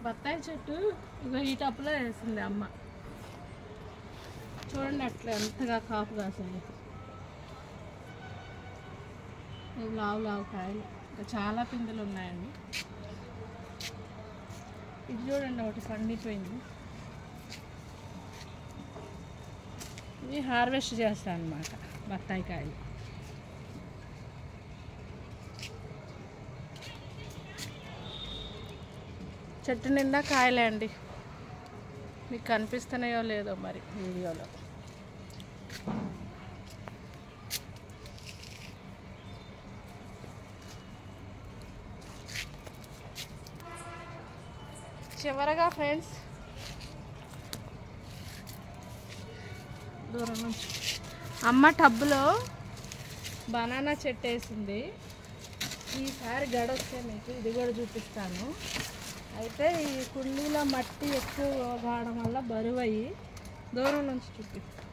బత్తాయి చెట్టు ఇగో ఈ టప్పులో వేసింది అమ్మ. చూడండి అట్లా ఎంతగా కాపు కాసాయి. లావు లావు కాయలు, ఇంకా చాలా పిందెలు ఉన్నాయండి. ఇది చూడండి ఒకటి పండిపోయింది. ఇది హార్వెస్ట్ చేస్తాను అన్నమాట బత్తాయి కాయలు. చెట్టు నిండా కాయలే అండి. మీకు కనిపిస్తున్నాయో లేదో మరి వీడియోలో. చివరగా ఫ్రెండ్స్ దూరం నుంచి అమ్మ టబ్బులో బనానా చెట్టు వేసింది. ఈసారి గడొస్తే మీకు ఇది కూడా చూపిస్తాను. అయితే ఈ కుండీలో మట్టి ఎక్కువ కావడం వల్ల బరువు అయ్యి దూరం నుంచి చూపిస్తాను.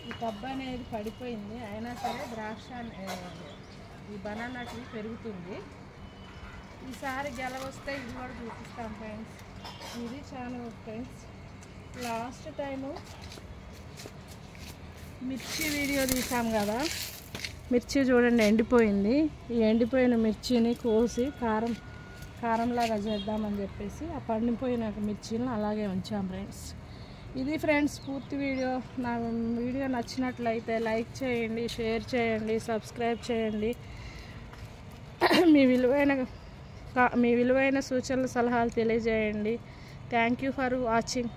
ఈ టబ్బు అనేది పడిపోయింది, అయినా సరే ద్రాక్ష ఈ బనానా ట్రీ పెరుగుతుంది. ఈసారి గెలవస్తే ఇది కూడా చూపిస్తాను ఫ్రెండ్స్. ఇది చాలా ఫ్రెండ్స్, లాస్ట్ టైము మిర్చి వీడియో తీసాం కదా, మిర్చి చూడండి ఎండిపోయింది. ఈ ఎండిపోయిన మిర్చిని కోసి కారంలాగా చేద్దామని చెప్పేసి ఆ పండిపోయిన మిర్చిని అలాగే ఉంచాం ఫ్రెండ్స్. ఇది ఫ్రెండ్స్ పూర్తి వీడియో. నా వీడియో నచ్చినట్లయితే లైక్ చేయండి, షేర్ చేయండి, సబ్స్క్రైబ్ చేయండి. మీ విలువైన సూచనలు సలహాలు తెలియజేయండి. Thank you for watching.